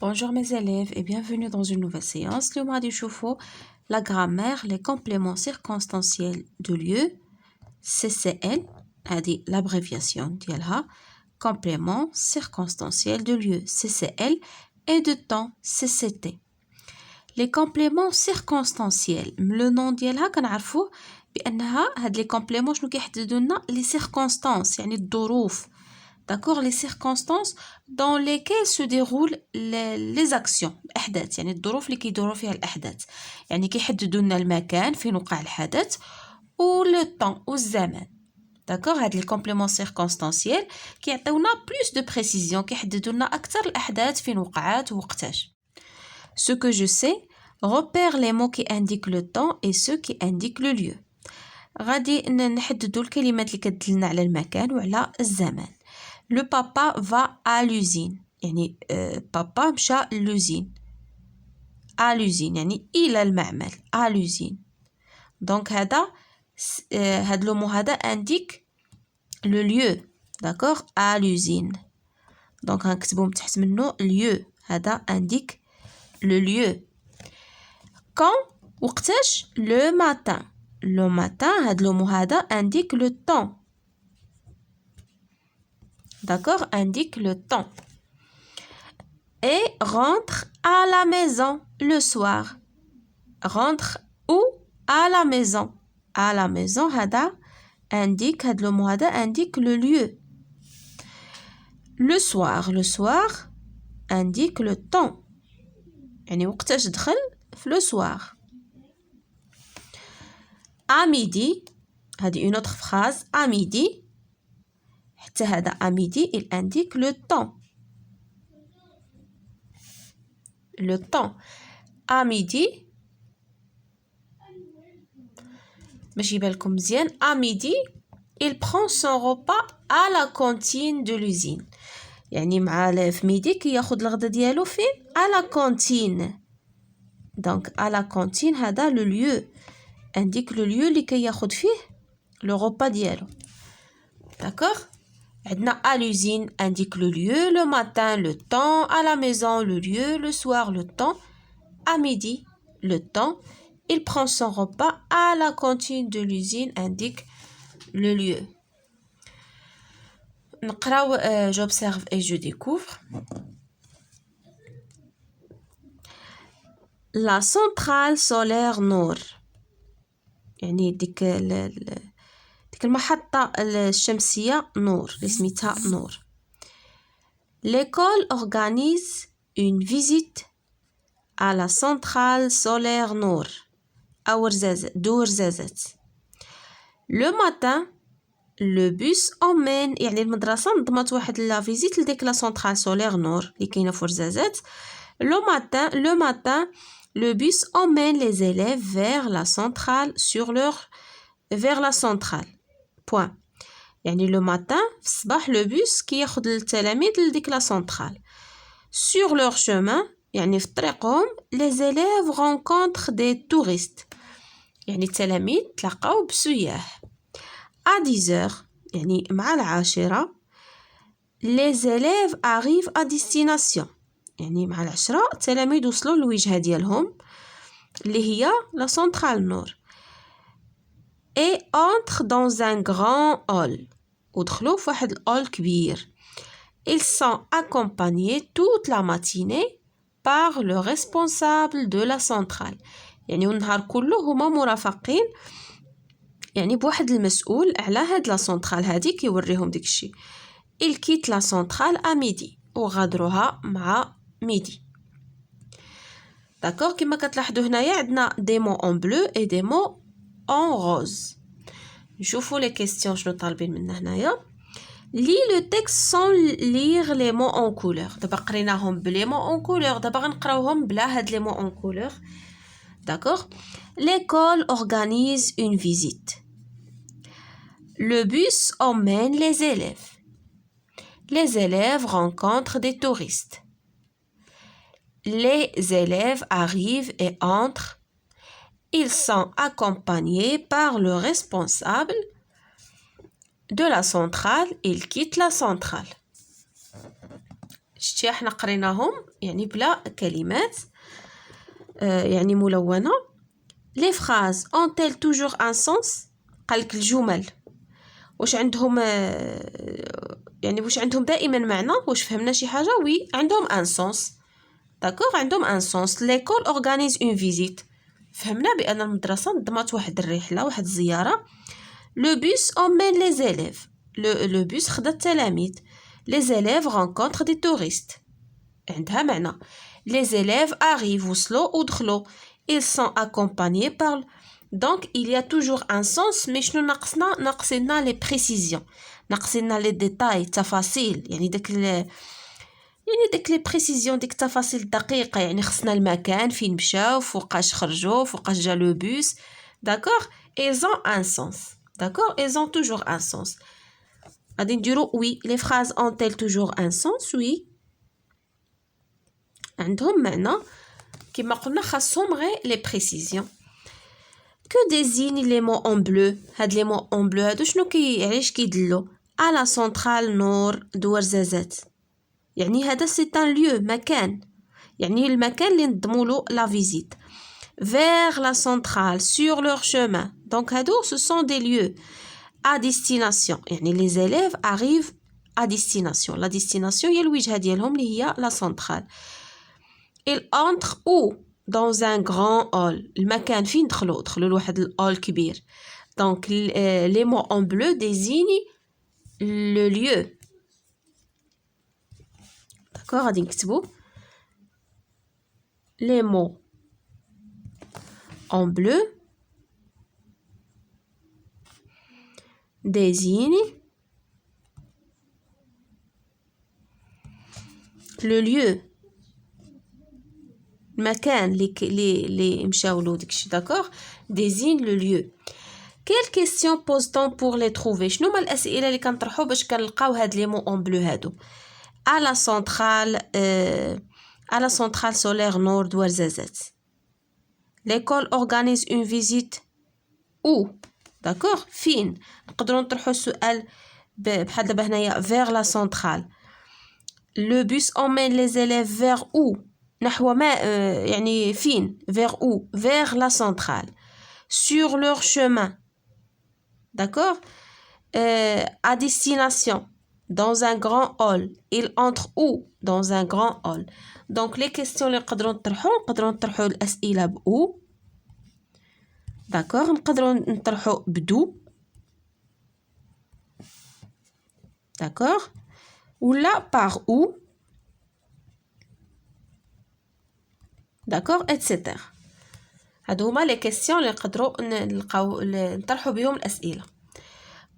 Bonjour mes élèves et bienvenue dans une nouvelle séance. Le mois du chauffe-eau, la grammaire, les compléments circonstanciels de lieu, CCL, c'est l'abréviation ديالها, complément circonstanciel de lieu, CCL, et de temps, CCT. Les compléments circonstanciels, le nom ديالها كنعرفوه بأنها هاد les compléments شنو كيحددوا لنا les circonstances يعني الظروف. D'accord, les circonstances dans lesquelles se déroulent les actions الأحداث يعني الظروف اللي كيدوروا فيها الأحداث يعني كيحددوا لنا المكان فين وقع الحدث و le temps والزمان. D'accord, هاد les compléments circonstanciels كيعطيونا plus de précision كيحددوا لنا أكثر الأحداث فين وقعات ووقتاش. Ce que je sais repère les mots qui indiquent le temps et ceux qui indiquent le lieu. غادي نحددوا الكلمات اللي كتدلنا على المكان وعلى الزمان. Le papa va à l'usine يعني papa مشى l'usine à l'usine يعني إلى المعمل à l'usine. Donc هاد le mot هذا indique le lieu. D'accord, à l'usine. Donc غنكتبو من تحت منه lieu هذا indique le lieu. Quand وقتاش le matin. Le matin هاد le mot هذا indique le temps. D'accord, indique le temps. Et rentre à la maison le soir. Rentre où? À la maison. À la maison هذا indique هاد le mot هذا indique le lieu. Le soir indique le temps. يعني وقتاش دخل في le soir. À midi هذه une autre phrase à midi حتى هذا à midi il indique le temps. Le temps. À midi باش يبان لكم مزيان à midi il prend son repas à la cantine de l'usine. يعني مع في ميدي كياخذ الغدا ديالو فين à la cantine. Donc à la cantine هذا le lieu indique le lieu اللي كياخذ فيه le repas ديالو. D'accord, عندنا à l'usine indique le lieu, le matin le temps, à la maison le lieu, le soir le temps, à midi le temps, il prend son repas à la cantine de l'usine indique le lieu. نقراو j'observe et je découvre. La centrale solaire نور يعني ديك المحطة الشمسية نور اللي سميتها نور. L'école organise une visite à la centrale solaire نور أو رزازات. Le matin le bus emmène يعني المدرسة نظمت واحد لا فيزيت لديك لا سنترال سولير نور اللي كاينه في رزازات. Le matin le bus emmène les élèves vers la centrale vers la centrale. Point. يعني le matin في الصباح le bus كياخذ التلاميذ لديك لا سنترال. Sur leur chemin يعني في طريقهم les élèves rencontrent des touristes يعني التلاميذ تلاقاو بسياح. À 10h يعني مع 10 les élèves arrivent à destination يعني مع 10 التلاميذ وصلوا للوجهة ديالهم اللي هي لا سنترال نور. Et entrent dans un grand hall ودخلوا في واحد الهول كبير. Ils sont accompagnés toute la matinée par le responsable de la centrale يعني النهار كله هما مرافقين يعني بواحد المسؤول على هاد لا سنترال هادي كيوريهم داكشي. Il quitte la centrale à midi وغادروها مع ميدي. D'accord, كما كتلاحظوا هنايا عندنا des mots en bleu et des mots en rose. نشوفوا les questions شنو طالبين منا هنايا. Lis le texte sans lire les mots en couleur. دابا قريناهم بلي mots en couleur دابا غنقراوهم بلا هاد les mots en couleur. D'accord, l'école organise une visite. Le bus emmène les élèves. Les élèves rencontrent des touristes. Les élèves arrivent et entrent. Ils sont accompagnés par le responsable de la centrale. Ils quittent la centrale. شتي حنا قريناهم يعني بلا كلمات يعني ملونة. les phrases ont-elles toujours un sens؟ قالك الجمل واش عندهم يعني واش عندهم دائما معنى، واش فهمنا شي حاجة؟ وي عندهم ان سونس. داكوغ عندهم ان سونس. ليكول اورغانيز اون فيزيت، فهمنا بان المدرسة نظمت واحد الرحلة، واحد الزيارة. لو بوس امين لي زيليف، لو بوس خدا التلاميذ. لي زيليف رونكونتر دي توريست، عندها معنى. لي زيليف arrivent وصلوا ودخلوا. ils sont accompagnés par. donc il y a toujours un sens. mais شنو ناقصنا؟ ناقصنا لي بريسيزيون، ناقصنا لي ديتاي، تفاصيل، يعني داك لي بريسيزيون، ديك التفاصيل الدقيقه. يعني خصنا المكان فين مشاو، فوقاش خرجوا، فوقاش جا لو بوس. داكوغ ils ont un sens. داكوغ ils ont toujours un sens. غادي نديرو وي. les phrases ont-elles toujours un sens؟ وي عندهم معنى. كما قلنا خاصهم غير لي بريسيزيون. que désigne les mots en bleu؟ هاد لي mots en bleu هادو شنو علاش كيدلو؟ à la centrale نور دوارزازات، يعني هذا سي ان ليو، مكان، يعني المكان اللي نضمولو لا فيزيت. vers la centrale sur leur chemin. donc هادو ce sont des lieux. à destination يعني les élèves arrivent à destination. la destination هي الوجهة ديالهم اللي هي la centrale. ils entrent où؟ dans un grand hall. المكان فين دخلوا لواحد الهول كبير. donc les mots en bleu désignent le lieu. d'accord غادي نكتبوا les mots en bleu désignent le lieu، المكان اللي مشاو له داكشي. داكوغ désigne le lieu. quelle question pose-t-on pour les trouver؟ شنو هما الاسئله اللي كنطرحوا باش كنلقاو هاد لي مو اون بلو هادو؟ à la centrale solaire nord d'Ouarzazate. l'école organise une visite où؟ داكوغ فين؟ نقدروا نطرحوا السؤال بحال دابا هنايا vers la centrale. le bus emmène les élèves vers où؟ نحو ما يعني فين؟ vers où؟ vers la centrale. sur leur chemin. d'accord à destination dans un grand hall. ils entrent où؟ dans un grand hall. donc les questions اللي نقدروا نطرحوا الاسئله بأو. d'accord نقدروا نطرحوا بدو. d'accord ولا par où. d'accord etc. هادو هما لي كيسيون اللي نقدروا نطرحوا بهم الاسئله.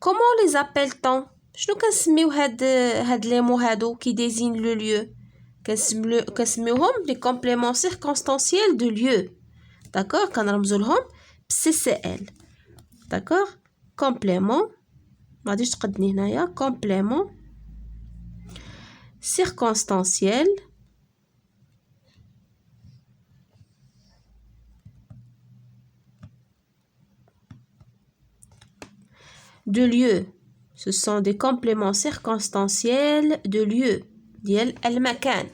comment les appelle-t-on؟ شنو كنسميو هاد لي مو هادو كي ديزين لو ليو؟ كنسميوهم لي كومبليمون سيركونستانسييل دو ليو. داكوغ كنرمزوا لهم بسي سي ال. داكوغ كومبليمون ما غاديش تقدني هنايا. كومبليمون سيركونستانسييل de lieu. ce sont des compléments circonstanciels de lieu ديال المكان.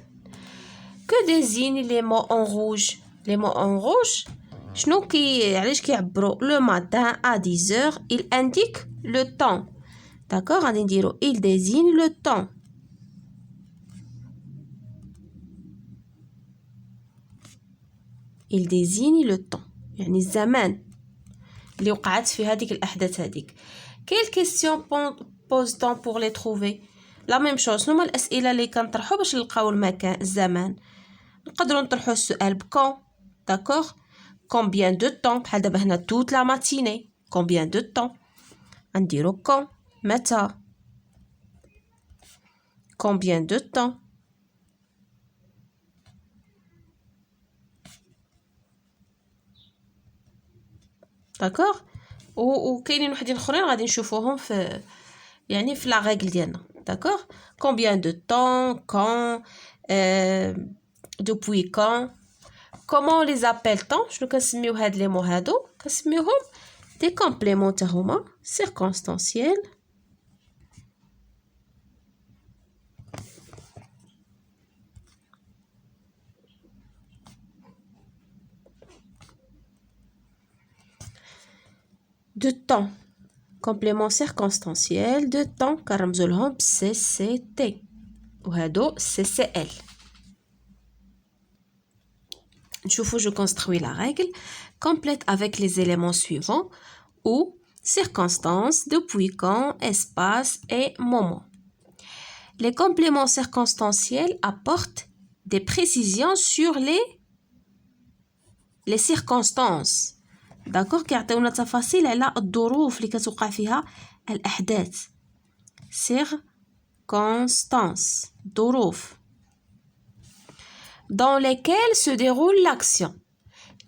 que désignent les mots en rouge؟ les mots en rouge شنو علاش كيعبروا؟ le matin à 10h il indique le temps. d'accord غادي نديرو il désigne le temps. il désigne le temps يعني الزمان اللي وقعت في هذيك الاحداث هذيك. quelle question pose-t-on pour les trouver؟ la même chose. شنو هما الاسئله اللي كنطرحوا باش نلقاو المكان الزمان؟ نقدروا نطرحوا السؤال بكون. d'accord combien de temps؟ بحال دابا هنا toute la matinée. combien de temps غنديروا كون متى. combien de temps. d'accord وكاينين وحدين اخرين غادي نشوفوهم في يعني في لا ريغل ديالنا. d'accord combien de temps quand depuis quand. comment les appelle-t-on؟ شنو كنسميو هاد لي مو هادو؟ كنسميوهم دي كومبليمون تا هما سيركونستانسييل de temps complément circonstanciel de temps كنرمزو لهم CCT وهادو CCL. نشوفوا je construis la règle complète avec les éléments suivants où circonstances, depuis quand, espace et moment. Les compléments circonstanciels apportent des précisions sur les circonstances. d'accord كيعطيونا تفاصيل على الظروف اللي كتوقع فيها الأحداث. circonstances ظروف dans lesquelles se déroule l'action.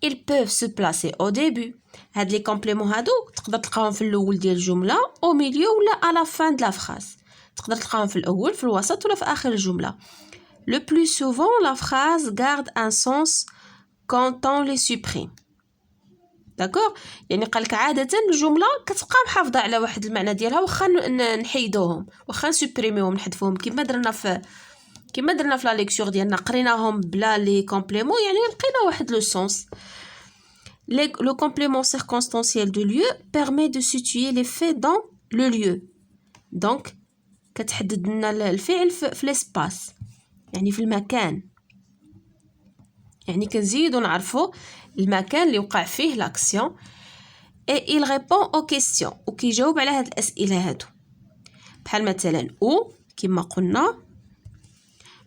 Ils peuvent se placer au début. هاد les compléments هادو تقدر تلقاهم في الأول ديال الجملة au milieu ولا à la fin de la phrase. تقدر تلقاهم في الأول في الوسط ولا في آخر الجملة. Le plus souvent la phrase garde un sens quand on les supprime. d'accord يعني قالك عادة الجملة كتبقى محافظة على واحد المعنى ديالها واخا نحيدوهم واخا نسوبريميوهم نحذفوهم كما درنا في لا ليكتور ديالنا قريناهم بلا لي كومبليمون يعني لقينا واحد لو سونس. Le complément circonstanciel de lieu permet de situer les faits dans le lieu. donc كتحدد لنا الفعل في l'espace يعني في المكان. يعني كنزيدو نعرفو المكان اللي وقع فيه لاكسيون. et il répond aux questions وكيجاوب على هاد الأسئلة هادو بحال مثلا où كما قلنا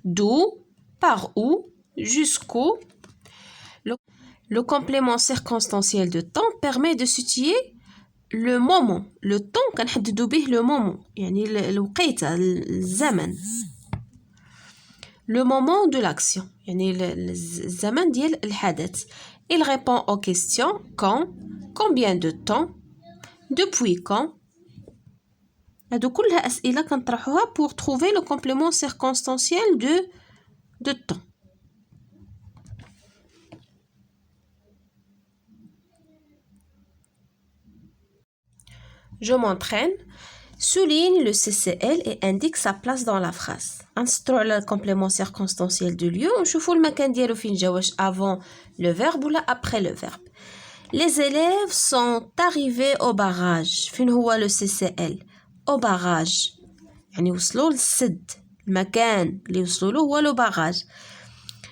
d'où par où jusqu'où. Le complément circonstanciel de temps permet de situer le moment. le temps كنحددو به le moment يعني الوقيته الزمن. le moment de l'action يعني الزمن ديال الحدث. il répond aux questions quand, combien de temps, depuis quand. هادو كلها أسئلة كنطرحوها pour trouver le complément circonstanciel de temps. Je m'entraîne. Souligne le CCL et indique sa place dans la phrase. نسطرو على الكومبليمون circonstanciel de lieu ونشوفو المكان ديالو فين جا واش avant le verbe ولا après le verbe. Les élèves sont arrivés au barrage. فين هو le CCL au barrage يعني وصلوا للسد. المكان اللي وصلوا له هو le barrage.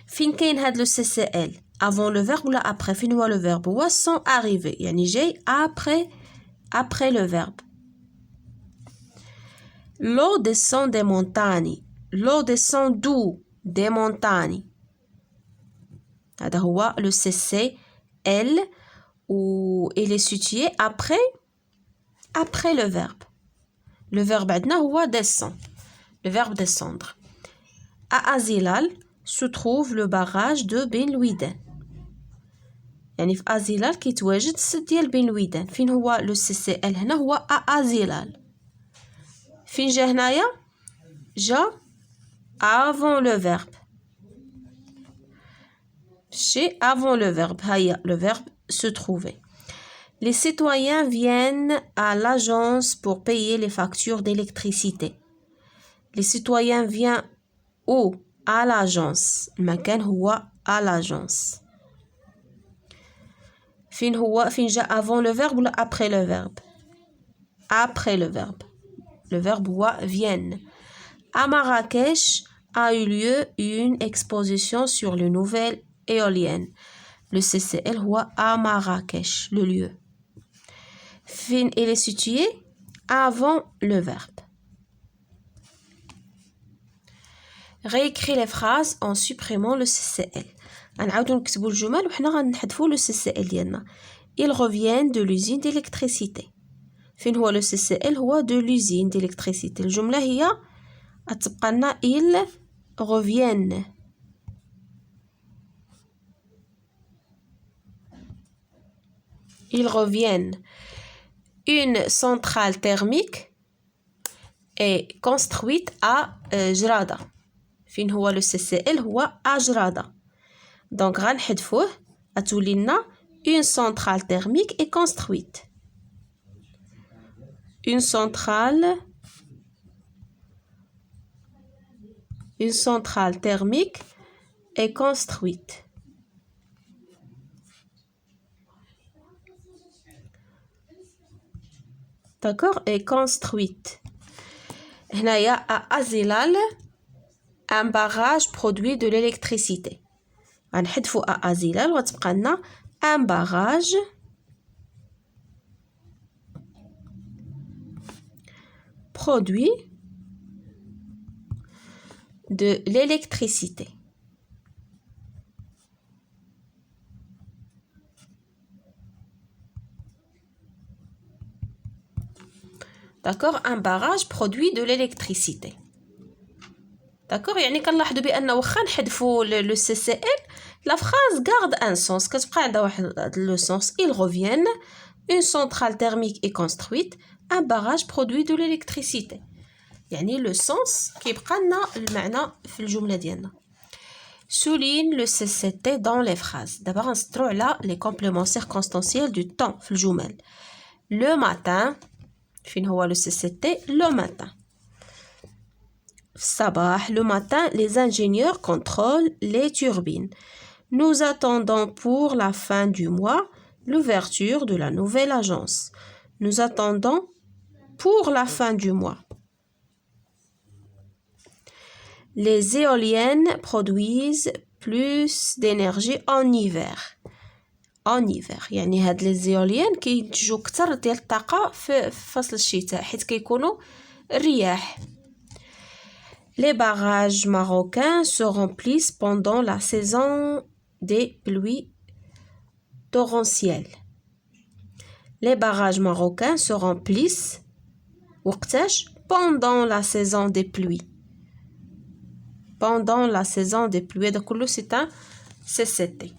فين كاين هاد le CCL avant le verbe ولا après فين هو le verbe هو sont arrivés يعني جاي après le verbe. L'eau descend des montagnes. L'eau descend d'où? Des montagnes. هذا هو le CCL où il est situé après le verbe. Le verbe عندنا هو descend. Le verbe descendre. À Azilal se trouve le barrage de Ben Louidan. يعني في أزيلال كيتواجد السد ديال بن لويدان. فين هو لو سي سي ال هنا هو أزيلال. فين جا هنايا جا avant le verbe. chez avant le verbe هيا le verbe se trouver. Les citoyens viennent à l'agence pour payer les factures d'électricité. Les citoyens viennent où? À l'agence. المكان هو à l'agence. فين جا avant le verbe ولا après le verbe? Après le verbe. Le verbe هو viennent. À Marrakech a eu lieu une exposition sur les nouvelles éoliennes. Le CCL هو à Marrakech, le lieu. Fin il est situé avant le verbe. Réécris les phrases en supprimant le CCL. غنعاودو نكتبو الجمل وحنا غنحذفو لو CCL ديالنا. Ils reviennent de l'usine d'électricité. فين هو لو CCL هو de l'usine d'électricité. الجملة هي غتبقى لنا ils reviennent. Ils reviennent. Une centrale thermique est construite à جرادة. فين هو لو CCL هو à جرادة. donc غنحذفوه غتولي لنا une centrale thermique est construite. Une centrale thermique est construite. d'accord, est construite. هنايا à Azilal, un barrage produit de l'électricité. غنحذفوا à Azilal وتبقى لنا un barrage produit de l'électricité. D'accord, un barrage produit de l'électricité. D'accord, يعني كنلاحظوا بان واخا نحذفوا le CCL, la phrase garde un sens. كتبقى عندها واحد le sens. Ils reviennent. Une centrale thermique est construite. Un barrage produit de l'électricité. يعني le sens كيبقى لنا المعنى في الجملة ديالنا. Souligne le CCT dans les phrases. دابا غنسطروا على les compléments circonstanciels du temps في الجمل. Le matin, فين هو le CCT? Le matin. Sabah, le matin, les ingénieurs contrôlent les turbines. Nous attendons pour la fin du mois l'ouverture de la nouvelle agence. Nous attendons pour la fin du mois. Les éoliennes produisent plus d'énergie en hiver. En hiver. يعني هاد les éoliennes كينتجو كتر ديال الطاقة في فصل الشتاء حيت كيكونوا الرياح. Les barrages marocains se remplissent pendant la saison des pluies torrentielles. Les barrages marocains se remplissent وقتاش pendant la saison des pluies. Pendant la saison des pluies. هذا كله c'est un CCT.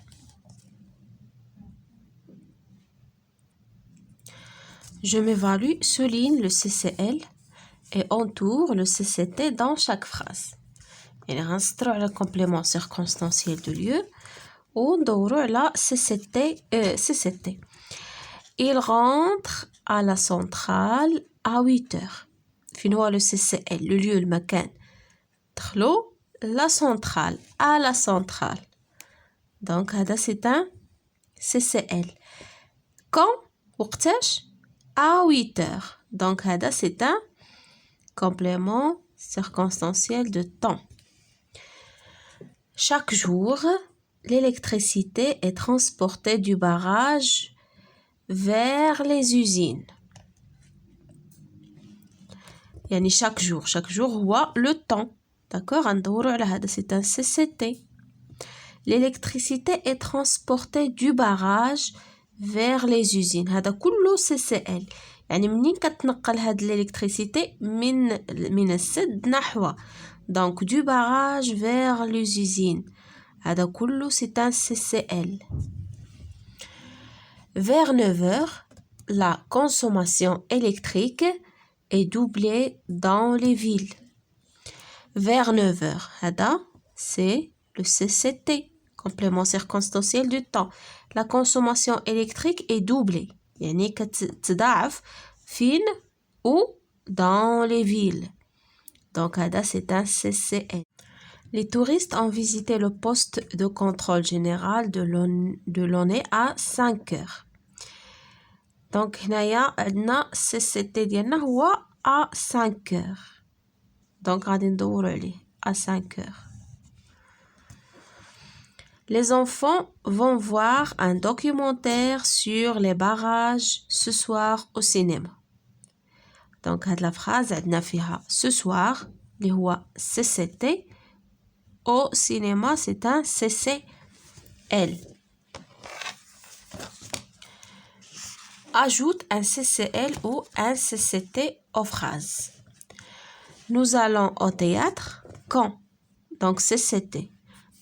Je m'évalue, souligne le CCL et entoure le CCT dans chaque phrase. يعني غنسطروا على complément circonstanciel de lieu وندوروا على CCT. Il rentre à la centrale à 8 heures. فين هو le CCL, le lieu, المكان. دخلوا la centrale, à la centrale. Donc هذا c'est un CCL. Quand? وقتاش? À 8 heures. Donc هذا c'est un complément circonstanciel de temps. Chaque jour, l'électricité est transportée du barrage vers les usines. يعني chaque jour هو le temps. D'accord, غندوروا على هذا c'est un CCT. L'électricité est transportée du barrage vers les usines. هذا كله CCL. يعني منين كتنقل هاد الالكتريسيتي من السد نحو donc du barrage vers les usines. هذا كله c'est un CCL. Vers 9 heures, la consommation électrique est doublée dans les villes. Vers 9 heures, هذا c'est le CCT, complément circonstanciel du temps. La consommation électrique est doublée. يعني كتضاعف فين ou dans les villes. Donc هذا c'est un CCL. Les touristes ont visité le poste de contrôle général de l'ONE à 5 heures. Donc هنايا عندنا CCT ديالنا هو à 5 heures. Donc غادي ندورو عليه à 5 heures. Les enfants vont voir un documentaire sur les barrages ce soir au cinéma. Donc هاد la phrase عندنا فيها ce soir اللي هو CCT. Au cinéma c'est un CCL. Ajoute un CCL ou un CCT aux phrases. Nous allons au théâtre quand? Donc CCT.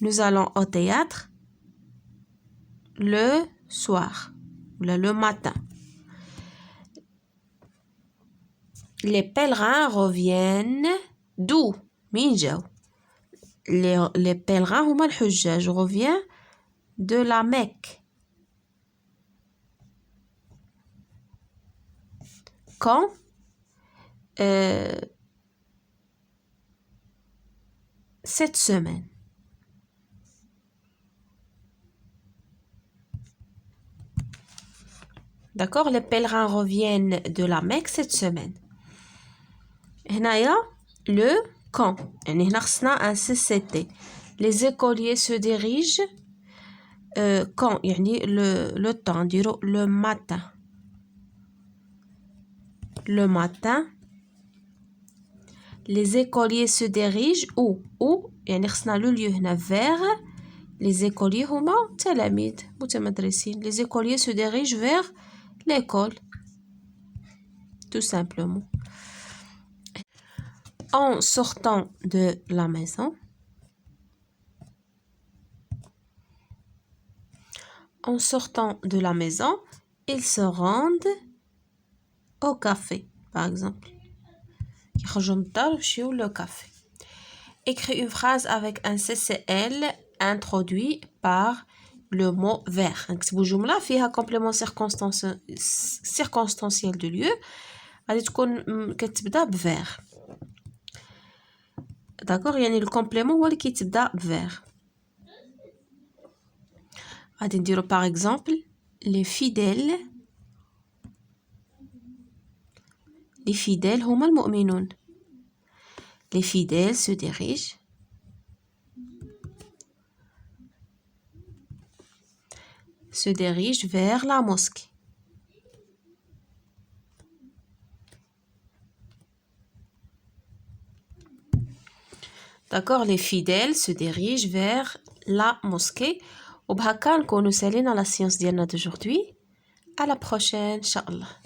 Nous allons au théâtre le soir ou le matin. Les pèlerins reviennent d'où? من جاو. Les pèlerins هما الحجاج reviennent de la Mecque. Quand? Cette semaine. D'accord, les pèlerins reviennent de la Mecque cette semaine. هنايا le quand يعني هنا خصنا un CCT. Les écoliers se dirigent quand يعني le temps نديرو le matin. Le matin les écoliers se dirigent où يعني خصنا le lieu هنا vers les écoliers هما تلاميذ متمدرسين. Les écoliers se dirigent vers l'école tout simplement. En sortant de la maison, en sortant de la maison, ils se rendent au café, par exemple. يخرجوا من الدار ويمشيو le café. Écris une phrase avec un CCL introduit par le mot vers. نكتبوا جملة فيها complément circonstanciel de lieu غادي تكون كتبدا بفير. داكوغ يعني الكومبليمون هو اللي كيتبدا بفير. غادي نديرو باغ اكزومبل لي فيديل هما المؤمنون. Les fidèles se dirigent vers la mosquée. D'accord, les fidèles se dirigent vers la mosquée. وبهكا نكونوا سالينا la science ديالنا d'aujourd'hui. À la prochaine, Inch'Allah.